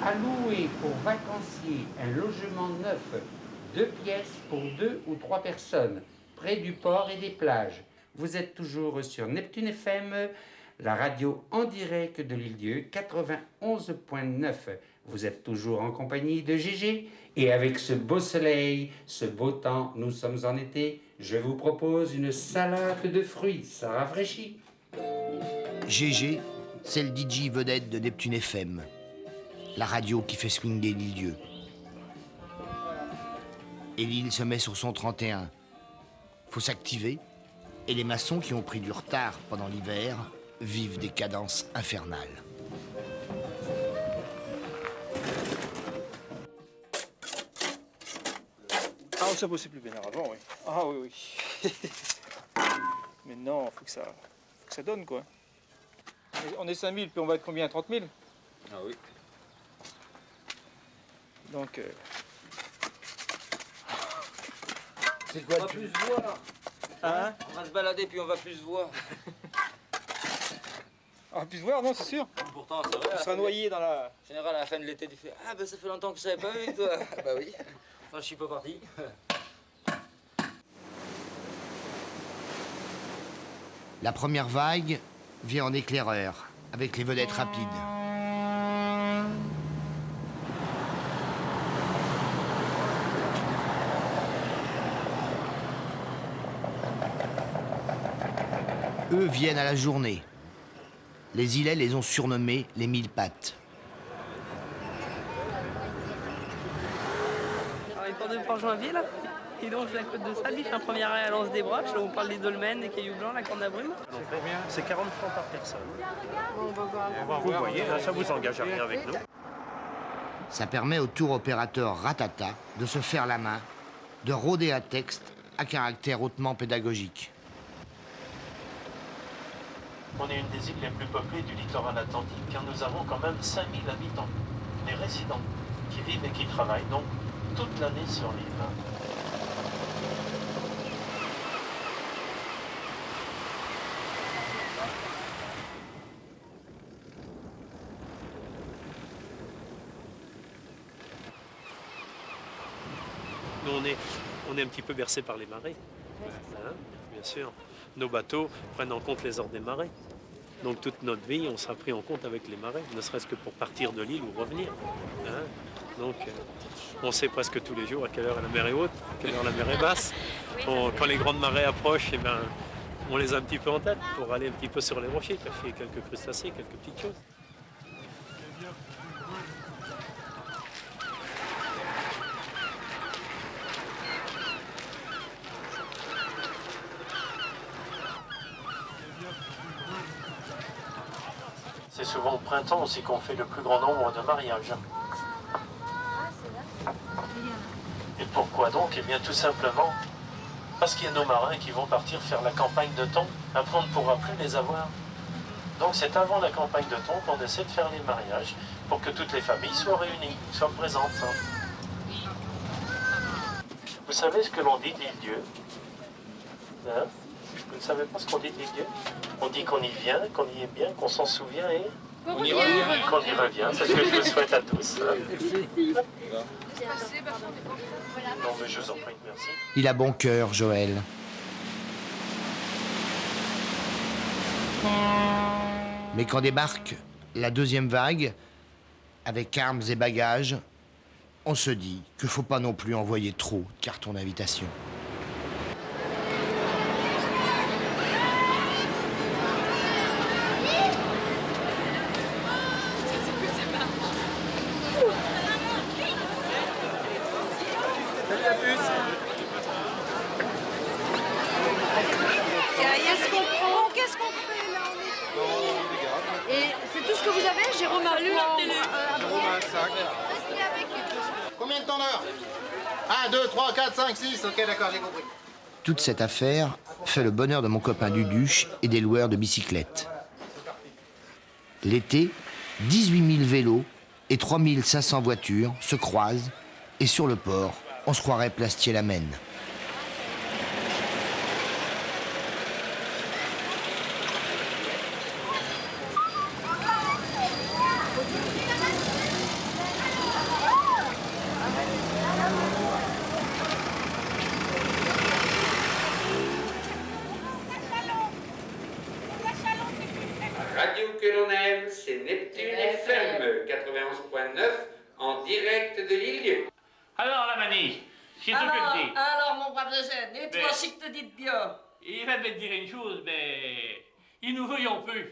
à louer pour vacanciers un logement neuf, 2 pièces pour 2 ou 3 personnes, près du port et des plages. Vous êtes toujours sur Neptune FM, la radio en direct de l'île-Dieu, 91.9. Vous êtes toujours en compagnie de Gégé. Et avec ce beau soleil, ce beau temps, nous sommes en été, je vous propose une salade de fruits, ça rafraîchit. Gégé, c'est le DJ vedette de Neptune FM, la radio qui fait swinger l'île-Dieu. Et l'île se met sur son 31. Faut s'activer, et les maçons qui ont pris du retard pendant l'hiver vivent des cadences infernales. Ah, ça bossait plus bien avant, oui. Ah oui, oui. Mais non, faut que ça donne, quoi. On est 5000, puis on va être combien? 30 000? Ah oui. Donc... C'est quoi? On va plus se voir. Hein? On va se balader, puis on va plus se voir. On va plus se voir, non, c'est sûr. Pourtant, c'est vrai. On sera noyé dans la... En général, à la fin de l'été, tu fais « Ah, ben ça fait longtemps que je savais pas vu, toi. » Bah oui. Enfin, je suis pas parti. La première vague vient en éclaireur, avec les vedettes rapides. Eux viennent à la journée. Les îlets les ont surnommés les 1000 pattes. Alors, il part de Port-Joinville, et donc la côte de Sable, il fait un premier arrêt à Lens des Broches, là on parle des dolmens, des cailloux blancs, la corne d'Abrume. C'est combien? C'est 40 francs par personne. On va voir. Vous voyez, là, ça vous engage à rien avec nous. Ça permet au tour opérateur Ratata de se faire la main, de rôder un texte à caractère hautement pédagogique. On est une des îles les plus peuplées du littoral atlantique, car nous avons quand même 5000 habitants, des résidents, qui vivent et qui travaillent donc toute l'année sur l'île. Nous, on est un petit peu bercé par les marées, hein, bien sûr. Nos bateaux prennent en compte les ordres des marées. Donc toute notre vie, on sera pris en compte avec les marées, ne serait-ce que pour partir de l'île ou revenir. Hein. Donc on sait presque tous les jours à quelle heure la mer est haute, à quelle heure la mer est basse. Quand les grandes marées approchent, eh ben, on les a un petit peu en tête pour aller un petit peu sur les rochers, pêcher quelques crustacés, quelques petites choses. C'est souvent au printemps aussi qu'on fait le plus grand nombre de mariages. Et pourquoi donc? Eh bien tout simplement parce qu'il y a nos marins qui vont partir faire la campagne de thon. Après on ne pourra plus les avoir. Donc c'est avant la campagne de thon qu'on essaie de faire les mariages pour que toutes les familles soient réunies, soient présentes. Vous savez ce que l'on dit de l'île-Dieu? Hein? Vous ne savez pas ce qu'on dit de l'île-Dieu? On dit qu'on y vient, qu'on y est bien, qu'on s'en souvient et On y revient. qu'on y revient. C'est ce que je vous souhaite à tous. Non, mais je vous en prie, merci. Il a bon cœur, Joël. Mais quand débarque la deuxième vague, avec armes et bagages, on se dit qu'il ne faut pas non plus envoyer trop de cartons d'invitation. Qu'est-ce qu'on fait là? Et c'est tout ce que vous avez? Jérôme a lu la télé. Combien de temps d'heure? 1, 2, 3, 4, 5, 6. Ok, d'accord, j'ai compris. Toute cette affaire fait le bonheur de mon copain Duduche et des loueurs de bicyclettes. L'été, 18 000 vélos et 3 500 voitures se croisent et sur le port, on se croirait Plastier-la-Maine. 89 en direct de l'île. Alors, la manie, c'est tout que le dit. Alors, mon brave Eugène, et toi, Mais- si que te dites bien. Il va me dire une chose, mais il nous voyons peu.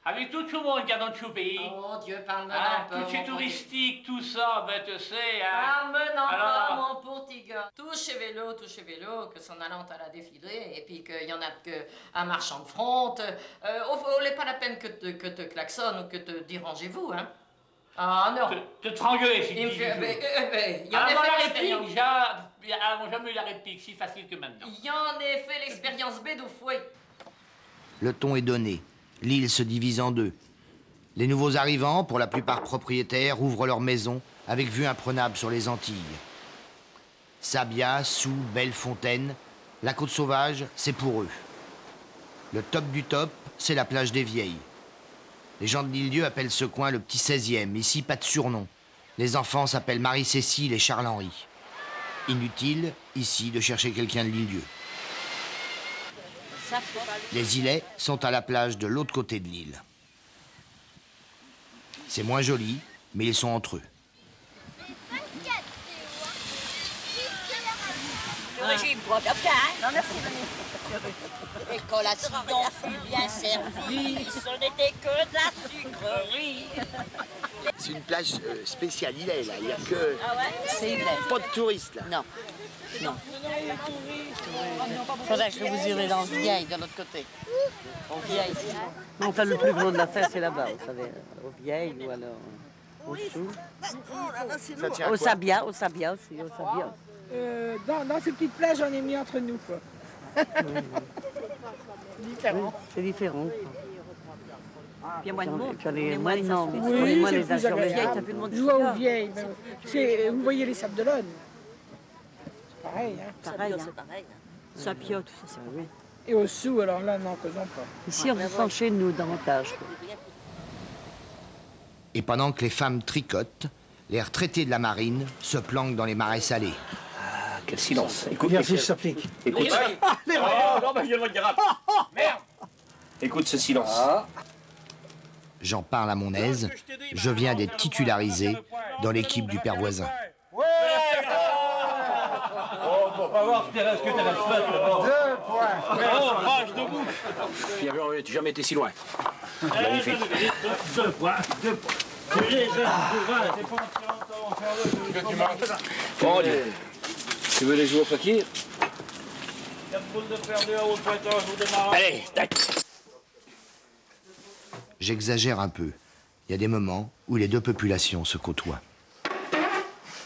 Avec tout ce monde qu'il y a dans tout le pays. Oh, Dieu, parle-moi Hein, d'un peu. tout c'est touristique, tout ça, ben tu sais. Hein. Parle-moi d'un Alors- peu, mon petit gars. Touche vélo, que son allant à la défilée, et puis qu'il y en a que un marchand de fronte. N'est pas la peine que te klaxonne ou que te dérangez-vous, hein. Ah non. Te tranguer, si Il me tu fait, dis. il y en a Avant fait la l'expérience. réplique, jamais eu la réplique si facile que maintenant. Il y en a fait l'expérience B de fouet. Le ton est donné. L'île se divise en deux. Les nouveaux arrivants, pour la plupart propriétaires, ouvrent leur maison avec vue imprenable sur les Antilles. Sabia, Sou, Bellefontaine, la côte sauvage, c'est pour eux. Le top du top, c'est la plage des Vieilles. Les gens de l'île-Dieu appellent ce coin le petit 16e. Ici, pas de surnom. Les enfants s'appellent Marie-Cécile et Charles-Henri. Inutile, ici, de chercher quelqu'un de l'île-Dieu. Les îlets sont à la plage de l'autre côté de l'île. C'est moins joli, mais ils sont entre eux. Régime, toi, t'as faim, hein? Non, merci. Et collation fut bien servie, ce n'était que de la sucrerie. C'est une plage spéciale îlet, là. Il n'y a que... Ah ouais? C'est vrai. Pas de touristes, là. Non. Non. Faudrait que vous irez dans le vieil, de l'autre côté. Au vieil. Enfin, le plus gros de l'affaire, c'est là-bas, vous savez, au vieil ou alors au Sou. Au Sabia aussi, au Sabia. Dans ces petites plages, on est mis entre nous, quoi. Différent. C'est différent. Puis il y a moins de monde. Et puis on est moins, non, on est Oui, moins c'est les uns plus sur les agréable. vieilles. Je vois aux vieilles. Vous voyez les Sables d'Olonne. C'est pareil, hein. Pareil, C'est hein. pareil. Sapia, tout ça, c'est oui. Et au Sou, alors là, non, causons pas. Ici, on ressent chez nous davantage. Quoi. Et pendant que les femmes tricotent, les retraités de la marine se planquent dans les marais salés. Quel silence. Écoute, Merci, je s'applique. écoute. Non, mais je le garde. Merde. Écoute ce silence. J'en parle à mon aise, je viens d'être titularisé dans l'équipe du père voisin. Oh, on va voir ce que t'es resté là-bas. 2 points. Oh, vache de bouche. Tu n'as jamais été si loin. Magnifique. 2 points. 2 points. Que tu manges. Bon, tu veux les jouer au fakir? 4 boules de perdu à haut pointage au démarrage. Allez, tac. J'exagère un peu. Il y a des moments où les deux populations se côtoient.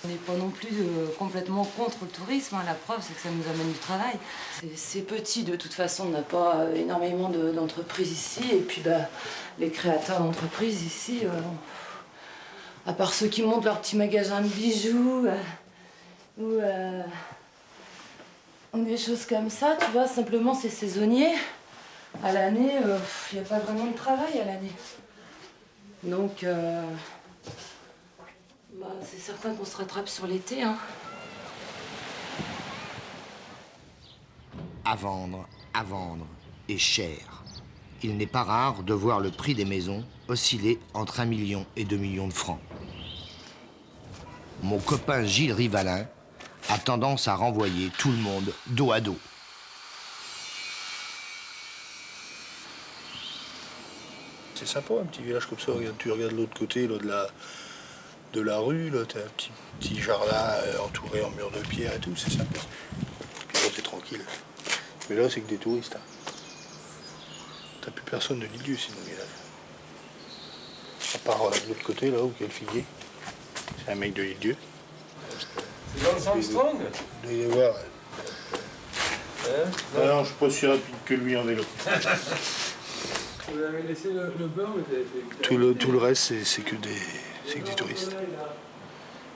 On n'est pas non plus complètement contre le tourisme, hein. La preuve, c'est que ça nous amène du travail. C'est petit, de toute façon, on n'a pas énormément d'entreprises ici. Et puis, les créateurs d'entreprises ici, à part ceux qui montent leur petit magasin de bijoux, ou des choses comme ça, tu vois, simplement, c'est saisonnier. À l'année, il n'y a pas vraiment de travail à l'année. Donc, c'est certain qu'on se rattrape sur l'été, hein. À vendre, et cher. Il n'est pas rare de voir le prix des maisons osciller entre 1 million et 2 millions de francs. Mon copain Gilles Rivalin a tendance à renvoyer tout le monde dos à dos. C'est sympa, un petit village comme ça. Regarde, tu regardes l'autre côté là, de la rue, là, t'as un petit jardin entouré en mur de pierre et tout, c'est sympa. Puis là, t'es tranquille. Mais là, c'est que des touristes. Hein. T'as plus personne de l'île-Dieu, sinon, le village. À part de l'autre côté, là, où il y a le figuier. C'est un mec de l'île-Dieu. C'est Lance Armstrong? Il doit y avoir. Non, je suis pas si rapide que lui en vélo. Vous avez laissé le beurre? Tout le reste, c'est que des touristes.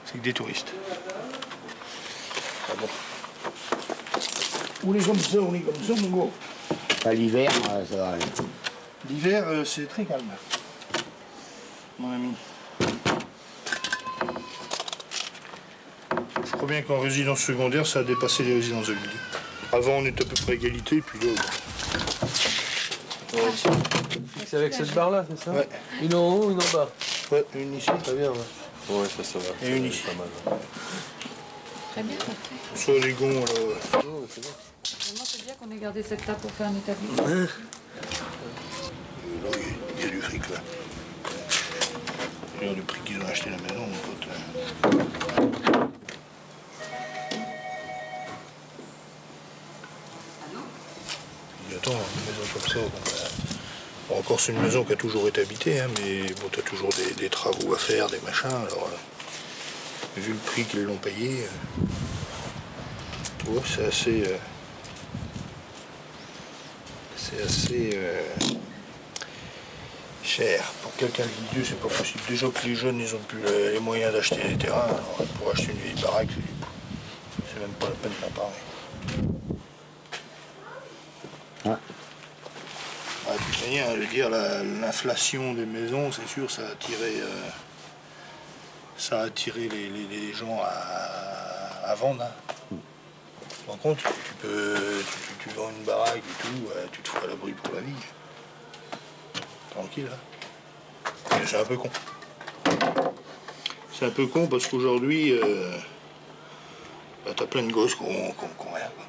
C'est que des touristes. Ah bon. On est comme ça, mon gars. À l'hiver, ça va. L'hiver, c'est très calme, mon ami. Je crois bien qu'en résidence secondaire, ça a dépassé les résidences de l'île. Avant, on était à peu près égalité, puis là... C'est avec cette barre-là, c'est ça? Ouais. Une en haut, une en bas. Ouais, une ici. Très bien, ouais. Ouais, ça va. Et une ici. Pas mal. Très bien. Sur les gonds, là, ouais. Non, mais c'est bon. Vraiment, c'est bien qu'on ait gardé cette table pour faire un établissement. Là, il y a du fric, là. Regarde le prix qu'ils ont acheté la maison, mon pote. Et attends, une maison comme ça, bon, encore c'est une maison qui a toujours été habitée, hein, mais bon, t'as toujours des travaux à faire, des machins, alors vu le prix qu'ils l'ont payé, tu vois, c'est assez cher. Pour quelqu'un de Lille-Dieu, c'est pas possible. Déjà que les jeunes, ils ont plus les moyens d'acheter des terrains, alors pour acheter une vieille baraque, c'est même pas la peine d'en parler. De toute manière, je veux dire, l'inflation des maisons, c'est sûr, ça a attiré les gens à vendre. Hein. Tu te rends compte, tu vends une baraque et tout, tu te fous à l'abri pour la vie. Tranquille, hein. Mais c'est un peu con. C'est un peu con parce qu'aujourd'hui, t'as plein de gosses qui ont rien. Quoi.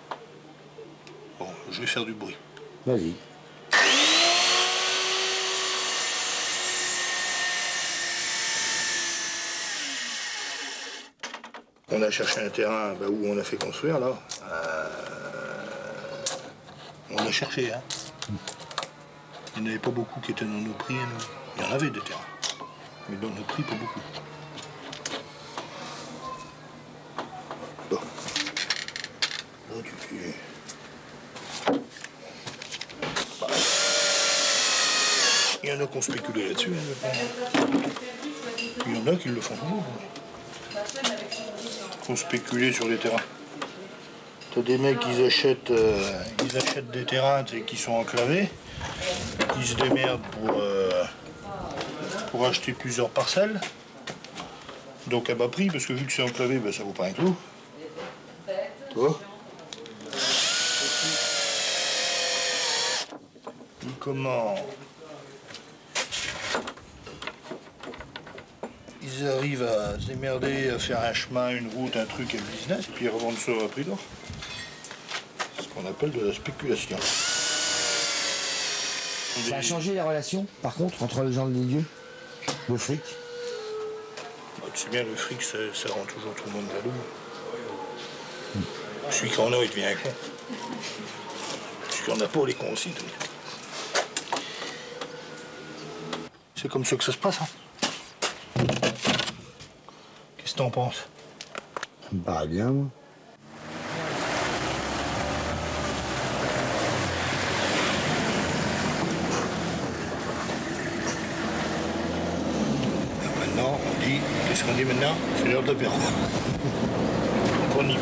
Bon, je vais faire du bruit. Vas-y. On a cherché un terrain où on a fait construire, là. On a cherché, hein. Il n'y en avait pas beaucoup qui étaient dans nos prix, nous. Il y en avait des terrains. Mais dans nos prix, pas beaucoup. Bon. Là, tu fais... Il y en a qui ont spéculé là-dessus. Il y en a qui le font toujours. Qui ont spéculé sur les terrains. T'as des mecs qui achètent des terrains qui sont enclavés, qui se démerdent pour acheter plusieurs parcelles. Donc à bas prix, parce que vu que c'est enclavé, ça vaut pas un clou. Tu vois? Comment ils arrivent à se démerder, à faire un chemin, une route, un truc, un business, puis ils revendent ça à prix d'or. C'est ce qu'on appelle de la spéculation. Ça a changé les relations, par contre, entre les gens de Lille-Dieu? Le fric? Tu sais bien, le fric, ça rend toujours tout le monde jaloux. Celui qui en a, il devient un con. Celui qui en a pas, les cons aussi. C'est comme ça que ça se passe. Hein. Qu'est-ce que t'en penses? Ça me paraît bien, moi. Maintenant, on dit... Qu'est-ce qu'on dit maintenant? C'est l'heure de l'apéro. Donc on y va.